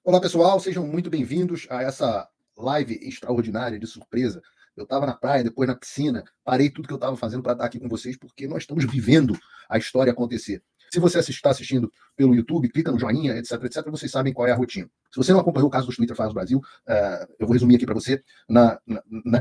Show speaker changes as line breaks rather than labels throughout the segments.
Olá, pessoal, sejam muito bem-vindos a essa live extraordinária de surpresa. Eu estava na praia, depois na piscina, parei tudo que eu estava fazendo para estar aqui com vocês, porque nós estamos vivendo a história acontecer. Se você está assistindo pelo YouTube, clica no joinha, etc, etc, vocês sabem qual é a rotina. Se você não acompanhou o caso dos Twitter Files Brasil, eu vou resumir aqui para você.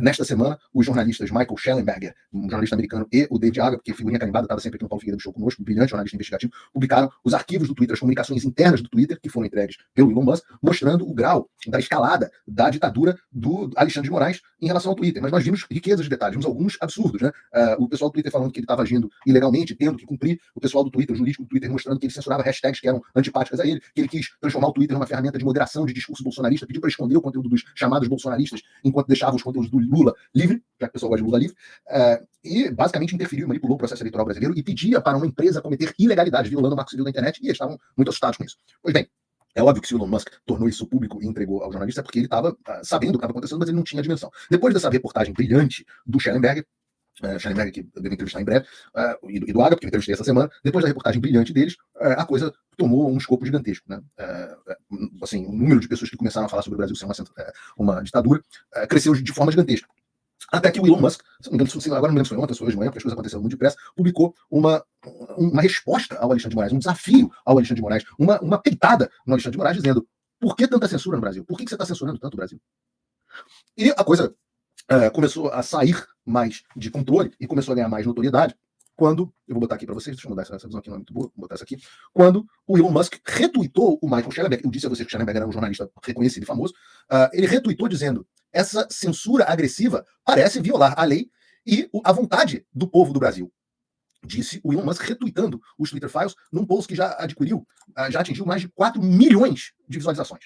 Nesta semana, os jornalistas Michael Schellenberger, um jornalista americano, e o David Aga, porque figurinha carimbada, estava sempre aqui no Paulo Figueiredo Show conosco, um brilhante jornalista investigativo, publicaram os arquivos do Twitter, as comunicações internas do Twitter, que foram entregues pelo Elon Musk, mostrando o grau da escalada da ditadura do Alexandre de Moraes em relação ao Twitter. Mas nós vimos riquezas de detalhes, vimos alguns absurdos, né? O pessoal do Twitter falando que ele estava agindo ilegalmente, tendo que cumprir, o pessoal do Twitter, o jurídico do Twitter, mostrando que ele censurava hashtags que eram antipáticas a ele, que ele quis transformar o Twitter numa ferramenta de moderação de discurso bolsonarista, pediu para esconder o conteúdo dos chamados bolsonaristas, enquanto deixava os conteúdos do Lula livre, já que o pessoal gosta de Lula livre, e basicamente interferiu, manipulou o processo eleitoral brasileiro e pedia para uma empresa cometer ilegalidades, violando o marco civil da internet, e eles estavam muito assustados com isso. Pois bem, é óbvio que se o Elon Musk tornou isso público e entregou ao jornalista, é porque ele estava sabendo o que estava acontecendo, mas ele não tinha dimensão. Depois dessa reportagem brilhante do Schellenberger, que eu devo entrevistar em breve, e do Aga, porque eu entrevistei essa semana, depois da reportagem brilhante deles, a coisa tomou um escopo gigantesco. Né? Assim, o número de pessoas que começaram a falar sobre o Brasil ser uma ditadura cresceu de forma gigantesca. Até que o Elon Musk, agora não me lembro se foi ontem, se foi hoje de manhã, porque as coisas aconteceram muito depressa, publicou uma resposta ao Alexandre de Moraes, um desafio ao Alexandre de Moraes, uma peitada no Alexandre de Moraes, dizendo: por que tanta censura no Brasil? Por que você está censurando tanto o Brasil? E a coisa começou a sair mais de controle e começou a ganhar mais notoriedade quando, eu vou botar aqui para vocês, deixa eu mudar essa visão aqui, não é muito boa, vou botar essa aqui, quando o Elon Musk retweetou o Michael Schellenberg. Eu disse a vocês que o Schellenberg era um jornalista reconhecido e famoso, ele retweetou dizendo: essa censura agressiva parece violar a lei e a vontade do povo do Brasil. Disse o Elon Musk retweetando os Twitter Files num post que já atingiu mais de 4 milhões de visualizações.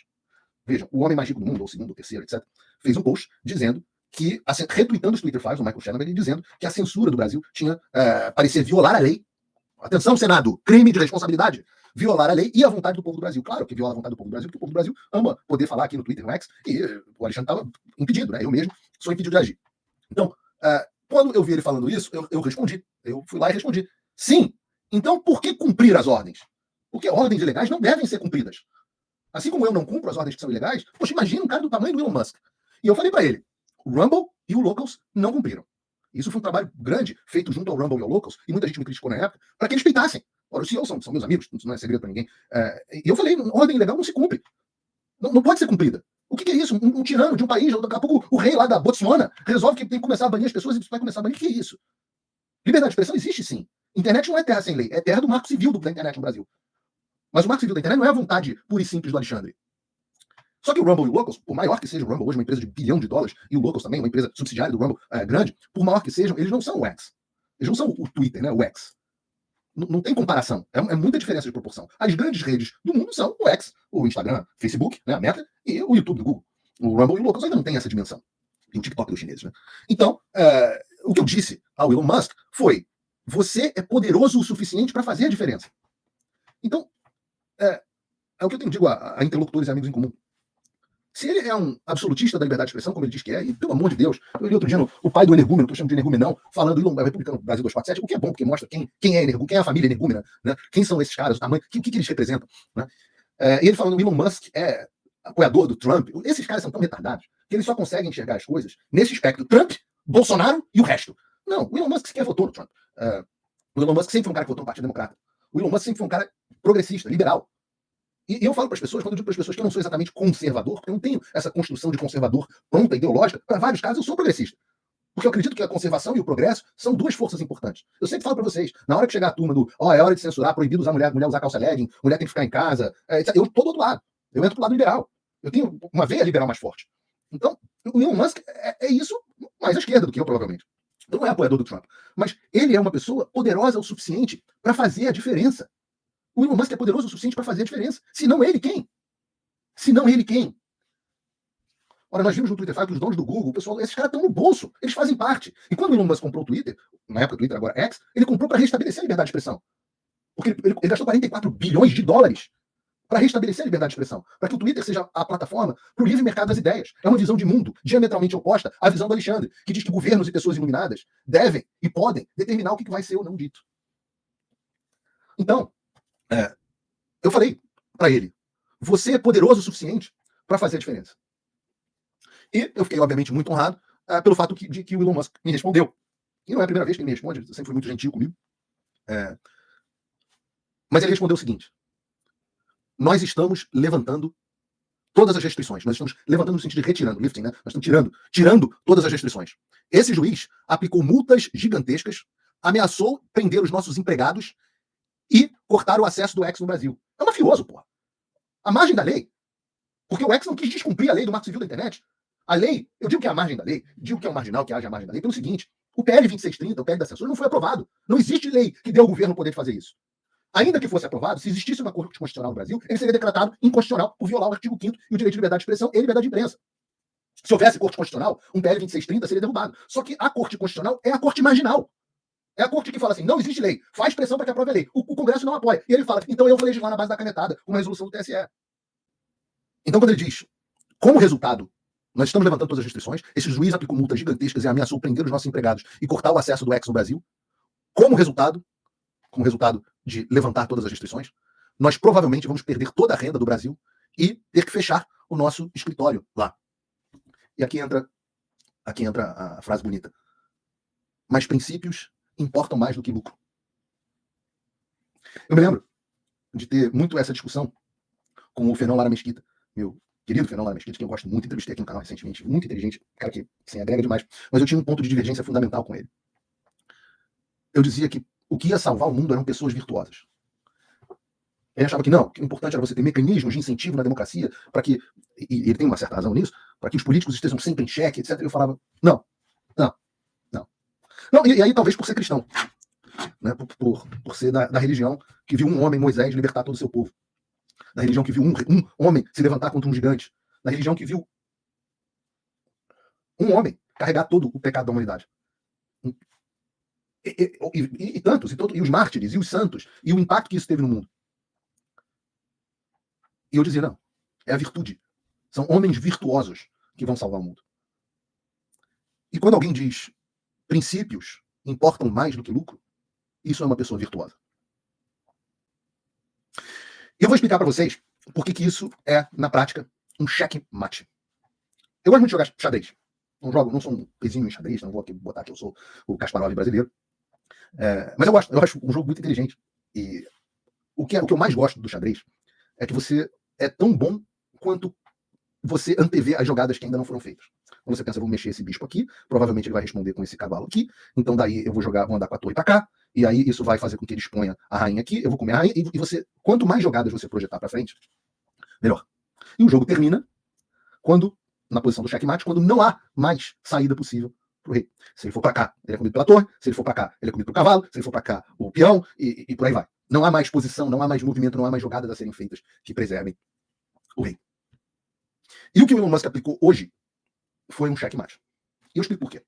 Vejam, o homem mais rico do mundo, ou segundo, ou terceiro, etc., fez um post dizendo que, retweetando os Twitter Files, o Michael Schellenberg, dizendo que a censura do Brasil parecia violar a lei. Atenção, Senado, crime de responsabilidade. Violar a lei e a vontade do povo do Brasil. Claro que viola a vontade do povo do Brasil, porque o povo do Brasil ama poder falar aqui no Twitter, no X, e o Alexandre estava impedido, né? Eu mesmo sou impedido de agir. Então, quando eu vi ele falando isso, eu respondi. Eu fui lá e respondi: sim, então por que cumprir as ordens? Porque ordens ilegais não devem ser cumpridas. Assim como eu não cumpro as ordens que são ilegais, poxa, imagina um cara do tamanho do Elon Musk. E eu falei para ele: o Rumble e o Locals não cumpriram. Isso foi um trabalho grande, feito junto ao Rumble e ao Locals, e muita gente me criticou na época, para que eles peitassem. Ora, os CEOs são meus amigos, isso não é segredo para ninguém. E eu falei: ordem ilegal não se cumpre. Não pode ser cumprida. O que é isso? Um tirano de um país, daqui a pouco o rei lá da Botsuana resolve que tem que começar a banir as pessoas e vai começar a banir. O que é isso? Liberdade de expressão existe sim. Internet não é terra sem lei, é terra do marco civil da internet no Brasil. Mas o marco civil da internet não é a vontade pura e simples do Alexandre. Só que o Rumble e o Locals, por maior que seja o Rumble hoje, uma empresa de $1 bilhão, e o Locals também, uma empresa subsidiária do Rumble grande, por maior que sejam, eles não são o X. Eles não são o Twitter, né? O X. Não tem comparação. É muita diferença de proporção. As grandes redes do mundo são o X, o Instagram, Facebook, né, a Meta, e o YouTube do Google. O Rumble e o Locals ainda não tem essa dimensão. E o TikTok dos chineses, né? Então, o que eu disse ao Elon Musk foi: você é poderoso o suficiente para fazer a diferença. Então, é o que eu digo a interlocutores e amigos em comum. Se ele é um absolutista da liberdade de expressão, como ele diz que é, e pelo amor de Deus, eu li outro dia o pai do energúmeno, estou chamando de energumenão, falando do republicano Brasil 247, o que é bom, porque mostra quem é energúmeno, quem é a família energúmena, né? Quem são esses caras, o tamanho, o que eles representam. Né? E ele falando: o Elon Musk é apoiador do Trump. Esses caras são tão retardados que eles só conseguem enxergar as coisas nesse espectro: Trump, Bolsonaro e o resto. Não, o Elon Musk sequer votou no Trump. O Elon Musk sempre foi um cara que votou no Partido Democrata. O Elon Musk sempre foi um cara progressista, liberal. E eu falo para as pessoas, quando eu digo para as pessoas que eu não sou exatamente conservador, porque eu não tenho essa construção de conservador pronta, ideológica, para vários casos eu sou progressista. Porque eu acredito que a conservação e o progresso são duas forças importantes. Eu sempre falo para vocês, na hora que chegar a turma do é hora de censurar, proibido usar mulher usar calça legging, mulher tem que ficar em casa, eu estou do outro lado. Eu entro pro lado liberal. Eu tenho uma veia liberal mais forte. Então, o Elon Musk é isso mais à esquerda do que eu, provavelmente. Então não é apoiador do Trump. Mas ele é uma pessoa poderosa o suficiente para fazer a diferença. O Elon Musk é poderoso o suficiente para fazer a diferença. Se não ele, quem? Se não ele, quem? Ora, nós vimos no Twitter que os donos do Google, o pessoal, esses caras estão no bolso, eles fazem parte. E quando o Elon Musk comprou o Twitter, na época do Twitter, agora X, ele comprou para restabelecer a liberdade de expressão. Porque ele gastou $44 bilhões para restabelecer a liberdade de expressão, para que o Twitter seja a plataforma para o livre mercado das ideias. É uma visão de mundo diametralmente oposta à visão do Alexandre, que diz que governos e pessoas iluminadas devem e podem determinar o que vai ser ou não dito. Então, eu falei para ele: você é poderoso o suficiente para fazer a diferença. E eu fiquei, obviamente, muito honrado pelo fato de que o Elon Musk me respondeu. E não é a primeira vez que ele me responde, ele sempre foi muito gentil comigo. Mas ele respondeu o seguinte: nós estamos levantando todas as restrições. Nós estamos levantando no sentido de retirando, lifting, né? Nós estamos tirando todas as restrições. Esse juiz aplicou multas gigantescas, ameaçou prender os nossos empregados e cortar o acesso do X no Brasil. É um mafioso, porra. A margem da lei. Porque o X não quis descumprir a lei do Marco Civil da Internet. A lei, eu digo que é a margem da lei, digo que é o marginal que haja a margem da lei, pelo seguinte: o PL 2630, o PL da censura, não foi aprovado. Não existe lei que dê ao governo o poder de fazer isso. Ainda que fosse aprovado, se existisse uma Corte Constitucional no Brasil, ele seria decretado inconstitucional por violar o artigo 5º e o direito de liberdade de expressão e liberdade de imprensa. Se houvesse Corte Constitucional, um PL 2630 seria derrubado. Só que a Corte Constitucional é a Corte marginal. É a Corte que fala assim: não existe lei, faz pressão para que aprove a lei. O Congresso não apoia. E ele fala: então eu vou legislar na base da canetada, com uma resolução do TSE. Então, quando ele diz, como resultado, nós estamos levantando todas as restrições, esse juiz aplicou multas gigantescas e ameaçou prender os nossos empregados e cortar o acesso do X no Brasil, como resultado de levantar todas as restrições, nós provavelmente vamos perder toda a renda do Brasil e ter que fechar o nosso escritório lá. E aqui entra a frase bonita: mas princípios importam mais do que lucro. Eu me lembro de ter muito essa discussão com o Fernão Lara Mesquita, meu querido Fernão Lara Mesquita, que eu gosto muito, entrevistei aqui no canal recentemente, muito inteligente, cara que assim, agrega demais, mas eu tinha um ponto de divergência fundamental com ele. Eu dizia que o que ia salvar o mundo eram pessoas virtuosas. Ele achava que não, que o importante era você ter mecanismos de incentivo na democracia para que, e ele tem uma certa razão nisso, para que os políticos estejam sempre em xeque, etc. E eu falava, não, e aí talvez por ser cristão, né, por ser da religião que viu um homem, Moisés, libertar todo o seu povo, da religião que viu um homem se levantar contra um gigante, da religião que viu um homem carregar todo o pecado da humanidade. E tantos, e os mártires, e os santos, e o impacto que isso teve no mundo. E eu dizia, não, é a virtude. São homens virtuosos que vão salvar o mundo. E quando alguém diz princípios importam mais do que lucro, isso é uma pessoa virtuosa. E eu vou explicar para vocês por que isso é, na prática, um checkmate. Eu gosto muito de jogar xadrez. Não sou um pezinho em xadrez, não vou aqui botar que eu sou o Kasparov brasileiro. Mas eu acho um jogo muito inteligente. E o que eu mais gosto do xadrez é que você é tão bom quanto você antevê as jogadas que ainda não foram feitas. Quando você pensa, vou mexer esse bispo aqui, provavelmente ele vai responder com esse cavalo aqui, então daí eu vou andar com a torre para cá, e aí isso vai fazer com que ele exponha a rainha aqui, eu vou comer a rainha, e você, quanto mais jogadas você projetar para frente, melhor. E o jogo termina na posição do checkmate, quando não há mais saída possível pro rei. Se ele for para cá, ele é comido pela torre, se ele for para cá, ele é comido pelo cavalo, se ele for para cá, o peão, e por aí vai. Não há mais posição, não há mais movimento, não há mais jogadas a serem feitas que preservem o rei. E o que o Elon Musk aplicou hoje foi um checkmate. E eu explico por quê.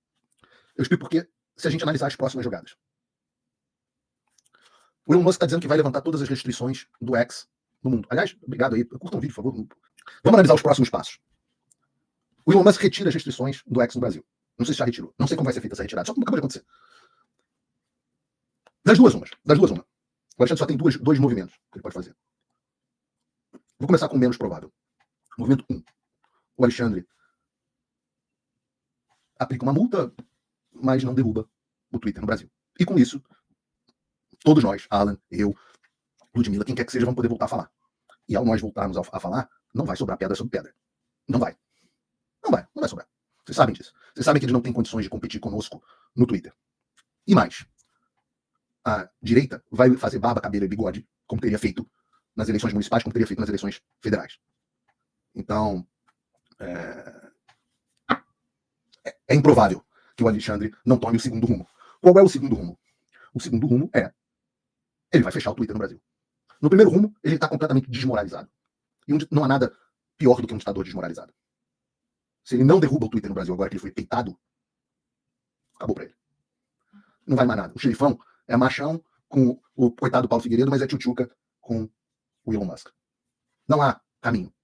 Eu explico porque, se a gente analisar as próximas jogadas. O Elon Musk está dizendo que vai levantar todas as restrições do X no mundo. Aliás, obrigado aí, curtam o vídeo, por favor. Vamos analisar os próximos passos. O Elon Musk retira as restrições do X no Brasil. Não sei se já retirou. Não sei como vai ser feita essa retirada. Só como acabou de acontecer. Das duas, uma. O Alexandre só tem dois movimentos que ele pode fazer. Vou começar com o menos provável. Movimento 1. O Alexandre aplica uma multa, mas não derruba o Twitter no Brasil. E com isso, todos nós, Alan, eu, Ludmilla, quem quer que seja, vamos poder voltar a falar. E ao nós voltarmos a falar, não vai sobrar pedra sobre pedra. Não vai sobrar. Vocês sabem disso. Vocês sabem que eles não têm condições de competir conosco no Twitter. E mais, a direita vai fazer barba, cabelo e bigode, como teria feito nas eleições municipais, como teria feito nas eleições federais. Então, é improvável que o Alexandre não tome o segundo rumo. Qual é o segundo rumo? O segundo rumo é: ele vai fechar o Twitter no Brasil. No primeiro rumo, ele está completamente desmoralizado. E não há nada pior do que um ditador desmoralizado. Se ele não derruba o Twitter no Brasil agora que ele foi peitado, acabou pra ele. Não vai mais nada. O xerifão é machão com o coitado Paulo Figueiredo, mas é tchutchuca com o Elon Musk. Não há caminho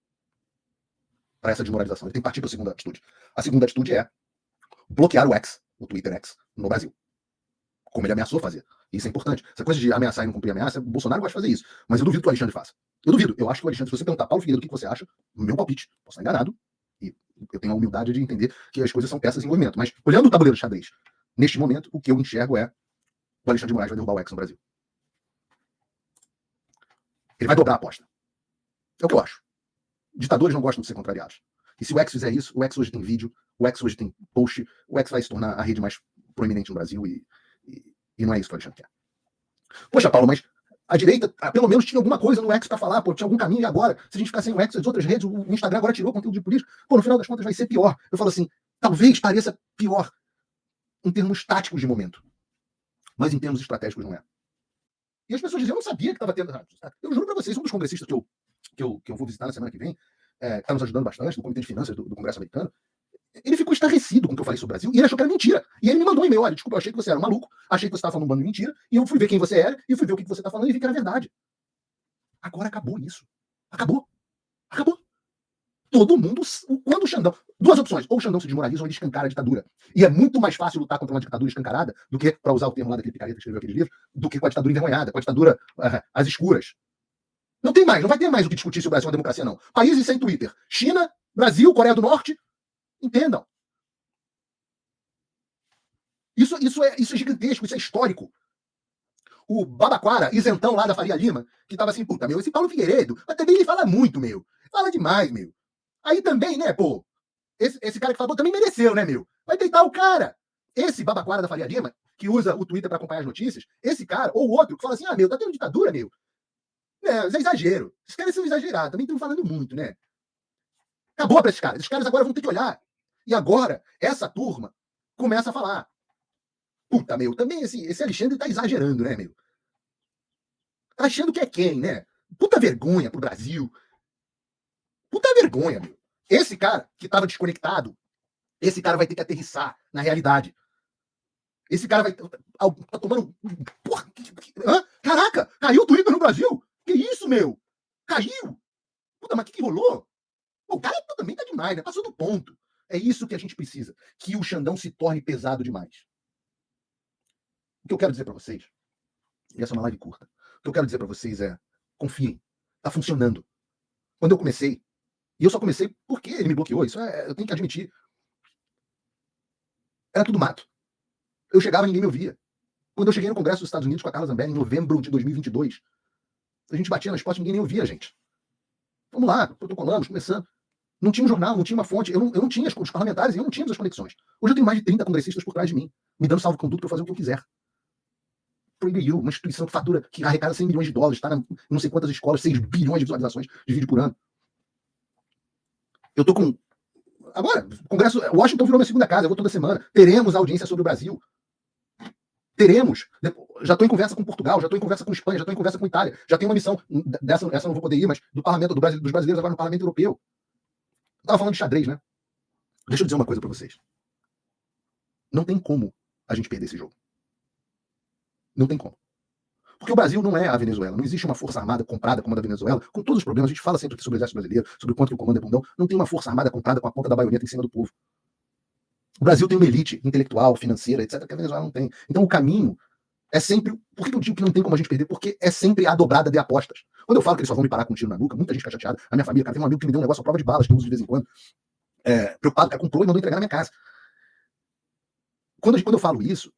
para essa desmoralização. Ele tem que partir para a segunda atitude. A segunda atitude é bloquear o X, o Twitter X, no Brasil. como ele ameaçou fazer. Isso é importante. Essa coisa de ameaçar e não cumprir ameaça, o Bolsonaro gosta de fazer isso. Mas eu duvido que o Alexandre faça. Eu duvido. Eu acho que o Alexandre, se você perguntar, Paulo Figueiredo, o que você acha? Meu palpite. Posso estar enganado. E eu tenho a humildade de entender que as coisas são peças em movimento. Mas, olhando o tabuleiro de xadrez, neste momento, o que eu enxergo é o Alexandre de Moraes vai derrubar o X no Brasil. Ele vai dobrar a aposta. É o que eu acho. Ditadores não gostam de ser contrariados. E se o X fizer isso, o X hoje tem vídeo, o X hoje tem post, o X vai se tornar a rede mais proeminente no Brasil e não é isso que o Alexandre quer. Poxa, Paulo, mas a direita, pelo menos, tinha alguma coisa no X para falar, pô, tinha algum caminho, e agora, se a gente ficar sem o X, as outras redes, o Instagram agora tirou conteúdo de política, pô, no final das contas vai ser pior. Eu falo assim, talvez pareça pior em termos táticos de momento, mas em termos estratégicos não é. E as pessoas diziam, eu não sabia que estava tendo... Eu juro para vocês, um dos congressistas que eu vou visitar na semana que vem, está nos ajudando bastante, no Comitê de Finanças do Congresso americano, ele ficou estarrecido com o que eu falei sobre o Brasil e ele achou que era mentira. E ele me mandou um e-mail, olha, desculpa, eu achei que você era um maluco, achei que você estava falando um bando de mentira, e eu fui ver quem você era, e fui ver o que você está falando e vi que era verdade. Agora acabou isso. Acabou. Acabou. Todo mundo, quando o Xandão... Duas opções, ou o Xandão se desmoraliza ou ele escancara a ditadura. E é muito mais fácil lutar contra uma ditadura escancarada do que, para usar o termo lá daquele picareta que escreveu aquele livro, do que com a ditadura envergonhada, com a ditadura às escuras. Não tem mais, não vai ter mais o que discutir se o Brasil é uma democracia, não. Países sem Twitter. China, Brasil, Coreia do Norte, entendam. Isso é gigantesco, isso é histórico. O Babaquara, isentão lá da Faria Lima, que tava assim, puta, meu, esse Paulo Figueiredo, mas também ele fala muito, meu. Fala demais, meu. Aí também, né, pô, esse cara que falou também mereceu, né, meu? Vai deitar o cara. Esse Babaquara da Faria Lima, que usa o Twitter para acompanhar as notícias, esse cara, ou outro, que fala assim, meu, tá tendo ditadura, meu. Isso é exagero. Esses caras são exagerados, também estão falando muito, né? Acabou para esses caras. Esses caras agora vão ter que olhar. E agora, essa turma começa a falar. Puta, meu, também esse Alexandre tá exagerando, né, meu? Tá achando que é quem, né? Puta vergonha pro Brasil. Puta vergonha, meu. Esse cara que tava desconectado, esse cara vai ter que aterrissar na realidade. Esse cara vai... Tá tomando... Porra, caraca, caiu o Twitter no Brasil. Que isso, meu? Caiu. Puta, mas o que rolou? O cara também tá demais, né? Passou do ponto. É isso que a gente precisa. Que o Xandão se torne pesado demais. O que eu quero dizer para vocês, e essa é uma live curta, o que eu quero dizer para vocês é, confiem, tá funcionando. Quando eu comecei, e eu só comecei porque ele me bloqueou, isso eu tenho que admitir, era tudo mato. Eu chegava e ninguém me ouvia. Quando eu cheguei no Congresso dos Estados Unidos com a Carla Zambelli, em novembro de 2022, a gente batia nas portas e ninguém nem ouvia a gente. Vamos lá, protocolamos, começando. Não tinha um jornal, não tinha uma fonte, eu não tinha os parlamentares e eu não tínhamos as conexões. Hoje eu tenho mais de 30 congressistas por trás de mim, me dando salvo-conduto para fazer o que eu quiser. PragerU, uma instituição que fatura, que arrecada 100 milhões de dólares, está em não sei quantas escolas, 6 bilhões de visualizações de vídeo por ano. Eu tô com... Agora, o Congresso... Washington virou minha segunda casa, eu vou toda semana. Teremos audiência sobre o Brasil. Teremos. Já estou em conversa com Portugal, já estou em conversa com Espanha, já estou em conversa com Itália. Já tenho uma missão, essa eu não vou poder ir, mas do Parlamento dos brasileiros agora no Parlamento Europeu. Eu estava falando de xadrez, né? Deixa eu dizer uma coisa para vocês. Não tem como a gente perder esse jogo. Não tem como. Porque o Brasil não é a Venezuela. Não existe uma força armada comprada como a da Venezuela. Com todos os problemas, a gente fala sempre aqui sobre o exército brasileiro, sobre o quanto que o comando é bundão. Não tem uma força armada comprada com a ponta da baioneta em cima do povo. O Brasil tem uma elite intelectual, financeira, etc., que a Venezuela não tem. Então o caminho é sempre... Por que eu digo que não tem como a gente perder? Porque é sempre a dobrada de apostas. Quando eu falo que eles só vão me parar com um tiro na nuca, muita gente fica chateada. A minha família, cara, tem um amigo que me deu um negócio à prova de balas, que eu uso de vez em quando. Preocupado, cara, comprou e mandou entregar na minha casa. Quando eu falo isso,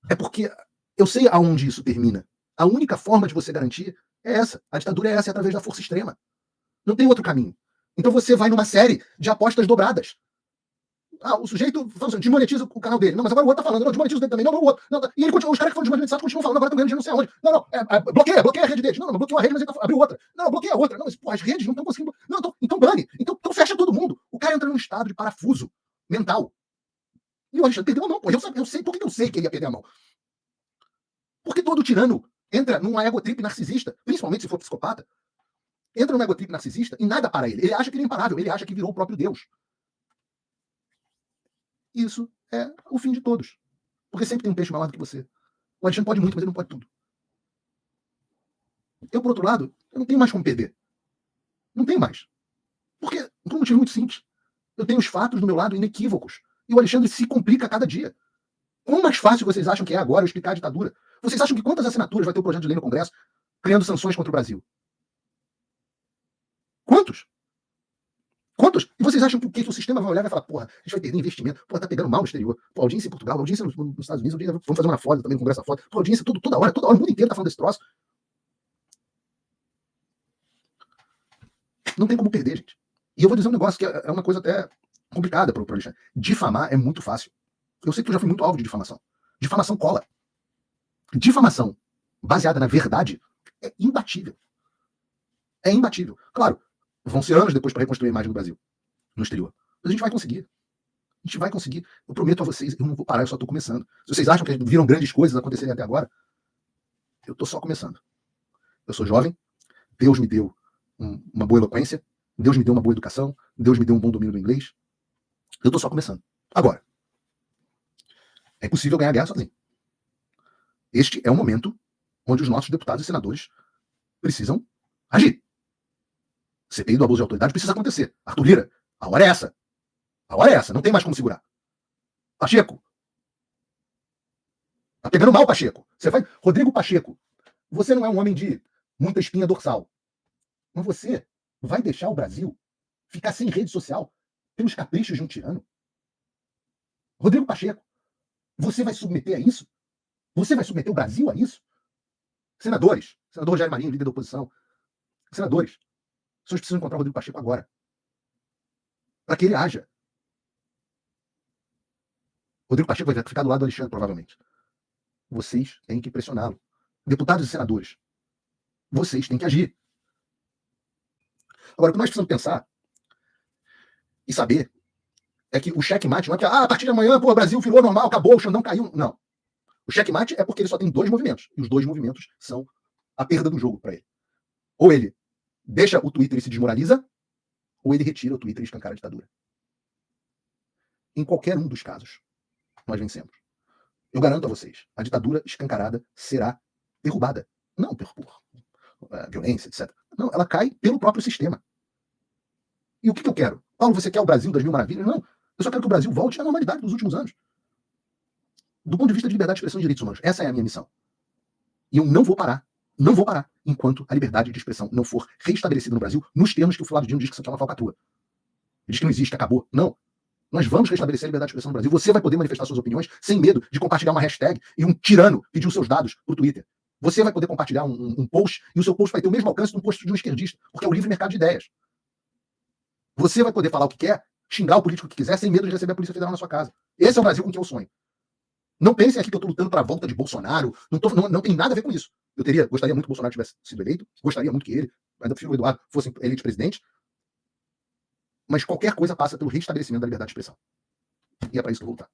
é porque eu sei aonde isso termina. A única forma de você garantir é essa. A ditadura é essa, é através da força extrema. Não tem outro caminho. Então você vai numa série de apostas dobradas. O sujeito fala assim, desmonetiza o canal dele. Não, mas agora o outro tá falando. Não, desmonetiza o dele também. Não, o outro. Não, e ele continua, os caras que foram desmonetizados continuam falando. Agora estão ganhando dinheiro não sei aonde. Não, bloqueia a rede deles. Não, bloqueou a rede, mas ele abriu outra. Não, bloqueia a outra. Não, mas pô, as redes não estão conseguindo. Não, então bane. Então fecha todo mundo. O cara entra num estado de parafuso mental. E o Alexandre perdeu a mão, pô. Eu sei, por que eu sei que ele ia perder a mão? Porque todo tirano entra numa egotrip narcisista, principalmente se for psicopata, entra numa egotrip narcisista e nada para ele. Ele acha que ele é imparável, ele acha que virou o próprio Deus. Isso é o fim de todos. Porque sempre tem um peixe maior do que você. O Alexandre pode muito, mas ele não pode tudo. Eu, por outro lado, eu não tenho mais como perder. Não tenho mais. Porque, por um motivo muito simples. Eu tenho os fatos do meu lado inequívocos. E o Alexandre se complica a cada dia. Quão mais fácil vocês acham que é agora eu explicar a ditadura? Vocês acham que quantas assinaturas vai ter o projeto de lei no Congresso criando sanções contra o Brasil? Quantos? Quantos? E vocês acham que o que o sistema vai olhar e vai falar, porra, a gente vai perder investimento, porra, tá pegando mal no exterior, pô, audiência em Portugal, audiência nos Estados Unidos, audiência, vamos fazer uma foda também no Congresso foda, pô, audiência tudo, toda hora, o mundo inteiro tá falando desse troço. Não tem como perder, gente. E eu vou dizer um negócio que é uma coisa até complicada pro Alexandre. Difamar é muito fácil. Eu sei que eu já fui muito alvo de difamação. Difamação cola. Difamação baseada na verdade é imbatível. É imbatível. Claro, vão ser anos depois para reconstruir a imagem do Brasil no exterior. Mas a gente vai conseguir. A gente vai conseguir. Eu prometo a vocês, eu não vou parar, eu só estou começando. Se vocês acham que viram grandes coisas acontecerem até agora, eu estou só começando. Eu sou jovem, Deus me deu uma boa eloquência, Deus me deu uma boa educação, Deus me deu um bom domínio do inglês. Eu estou só começando. Agora, é impossível ganhar a guerra sozinho. Este é um momento onde os nossos deputados e senadores precisam agir. CPI do abuso de autoridade precisa acontecer. Arthur Lira, a hora é essa. A hora é essa, não tem mais como segurar. Pacheco. Tá pegando mal, Pacheco. Você vai... Rodrigo Pacheco, você não é um homem de muita espinha dorsal. Mas você vai deixar o Brasil ficar sem rede social pelos caprichos de um tirano? Rodrigo Pacheco, você vai submeter a isso? Você vai submeter o Brasil a isso? Senadores, senador Jair Marinho, líder da oposição, senadores, vocês precisam encontrar o Rodrigo Pacheco agora. Para que ele haja. Rodrigo Pacheco vai ficar do lado do Alexandre, provavelmente. Vocês têm que pressioná-lo. Deputados e senadores, vocês têm que agir. Agora, o que nós precisamos pensar e saber é que o checkmate não é que a partir de amanhã, pô, o Brasil virou normal, acabou, o Xandão caiu. Não. O checkmate é porque ele só tem dois movimentos. E os dois movimentos são a perda do jogo para ele. Ou ele deixa o Twitter e se desmoraliza, ou ele retira o Twitter e escancara a ditadura. Em qualquer um dos casos, nós vencemos. Eu garanto a vocês, a ditadura escancarada será derrubada. Não por violência, etc. Não, ela cai pelo próprio sistema. E o que eu quero? Paulo, você quer o Brasil das mil maravilhas? Não. Eu só quero que o Brasil volte à normalidade dos últimos anos. Do ponto de vista de liberdade de expressão e direitos humanos. Essa é a minha missão. E eu não vou parar. Não vou parar enquanto a liberdade de expressão não for restabelecida no Brasil nos termos que o Flávio Dino diz que isso é uma falcatrua. Ele diz que não existe, acabou. Não. Nós vamos restabelecer a liberdade de expressão no Brasil. Você vai poder manifestar suas opiniões sem medo de compartilhar uma hashtag e um tirano pedir os seus dados pro Twitter. Você vai poder compartilhar um post e o seu post vai ter o mesmo alcance de um post de um esquerdista, porque é o livre mercado de ideias. Você vai poder falar o que quer, xingar o político que quiser, sem medo de receber a Polícia Federal na sua casa. Esse é o Brasil com que eu sonho. Não pensem aqui que eu estou lutando para a volta de Bolsonaro. Não tem nada a ver com isso. Gostaria muito que o Bolsonaro tivesse sido eleito. Gostaria muito que ele, ainda prefiro o Eduardo, fosse eleito presidente. Mas qualquer coisa passa pelo restabelecimento da liberdade de expressão. E é para isso que eu vou lutar.